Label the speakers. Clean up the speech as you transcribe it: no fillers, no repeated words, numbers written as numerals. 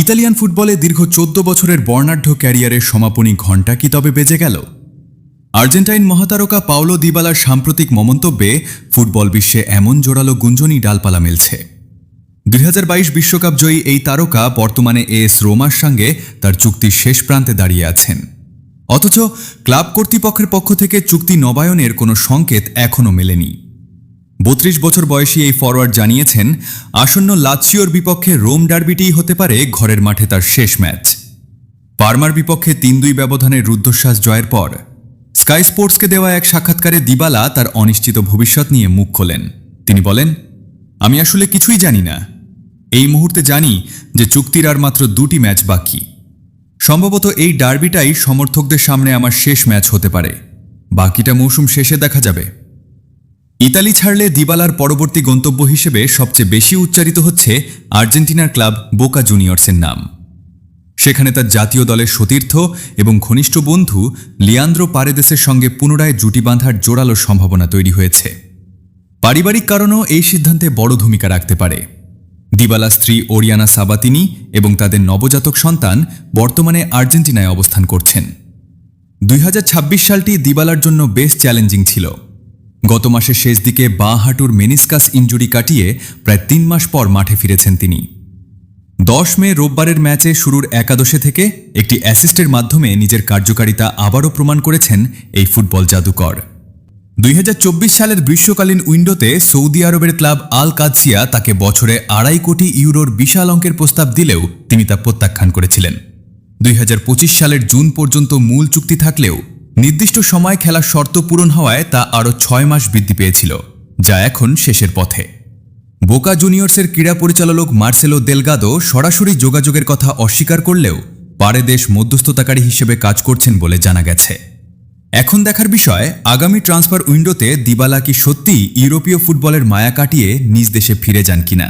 Speaker 1: Italian ফুটবলে দীর্ঘ ১৪ বছরের বর্ণাঢ্য ক্যারিয়ারের সমাপনী ঘণ্টা কি তবে বেজে গেল? আর্জেন্টাইন মহাতারকা পাওলো দিবালার সাম্প্রতিক মন্তব্যে ফুটবল বিশ্বে এমন জোরালো গুঞ্জনই ডালপালা মেলছে। ২০২২ বিশ্বকাপ জয়ী এই তারকা বর্তমানে এএস রোমার সঙ্গে তার চুক্তির শেষ প্রান্তে দাঁড়িয়ে আছেন। অথচ ক্লাব কর্তৃপক্ষের পক্ষ থেকে চুক্তি নবায়নের কোনো সংকেত এখনও মেলেনি। ৩২ বছর বয়সী এই ফরোয়ার্ড জানিয়েছেন, আসন্ন লাৎসিওর বিপক্ষে রোম ডার্বিটিই হতে পারে ঘরের মাঠে তার শেষ ম্যাচ। পারমার বিপক্ষে ৩-২ ব্যবধানের রুদ্ধশ্বাস জয়ের পর স্কাই স্পোর্টসকে দেওয়া এক সাক্ষাৎকারে দিবালা তার অনিশ্চিত ভবিষ্যৎ নিয়ে মুখ খোলেন। তিনি বলেন, আমি আসলে কিছুই জানি না। এই মুহূর্তে জানি যে চুক্তির আর মাত্র ২টি ম্যাচ বাকি। সম্ভবত এই ডার্বিটাই সমর্থকদের সামনে আমার শেষ ম্যাচ হতে পারে। বাকিটা মৌসুম শেষে দেখা যাবে। ইতালি ছাড়লে দিবালার পরবর্তী গন্তব্য হিসেবে সবচেয়ে বেশি উচ্চারিত হচ্ছে আর্জেন্টিনার ক্লাব বোকা জুনিয়র্সের নাম। সেখানে তার জাতীয় দলের সতীর্থ এবং ঘনিষ্ঠ বন্ধু লিয়ান্দ্রো পারেদেসের সঙ্গে পুনরায় জুটি বাঁধার জোরালো সম্ভাবনা তৈরি হয়েছে। পারিবারিক কারণও এই সিদ্ধান্তে বড় ভূমিকা রাখতে পারে। দিবালার স্ত্রী ওরিয়ানা সাবাতিনি এবং তাদের নবজাতক সন্তান বর্তমানে আর্জেন্টিনায় অবস্থান করছেন। ২০২৬ সালটি দিবালার জন্য বেশ চ্যালেঞ্জিং ছিল। গত মাসের শেষ দিকে বাঁ হাঁটুর মেনিসকাস ইনজুরি কাটিয়ে প্রায় ৩ মাস পর মাঠে ফিরেছেন তিনি। ১০ মে রোববারের ম্যাচে শুরুর একাদশে থেকে একটি অ্যাসিস্টের মাধ্যমে নিজের কার্যকারিতা আবারও প্রমাণ করেছেন এই ফুটবল জাদুকর। ২০২৪ সালের গ্রীষ্মকালীন উইন্ডোতে সৌদি আরবের ক্লাব আল কাদসিয়া তাকে বছরে ২.৫ কোটি ইউরোর বিশাল অঙ্কের প্রস্তাব দিলেও তিনি তা প্রত্যাখ্যান করেছিলেন। ২০২৫ সালের জুন পর্যন্ত মূল চুক্তি থাকলেও নির্দিষ্ট সময় খেলার শর্ত পূরণ হওয়ায় তা আরও ৬ মাস বৃদ্ধি পেয়েছিল, যা এখন শেষের পথে। বোকা জুনিয়র্সের ক্রীড়া পরিচালক মার্সেলো দেলগাদো সরাসরি যোগাযোগের কথা অস্বীকার করলেও পারেদেস মধ্যস্থতাকারী হিসেবে কাজ করছেন বলে জানা গেছে। এখন দেখার বিষয়, আগামী ট্রান্সফার উইন্ডোতে দিবালা কি সত্যিই ইউরোপীয় ফুটবলের মায়া কাটিয়ে নিজ দেশে ফিরে যান কিনা।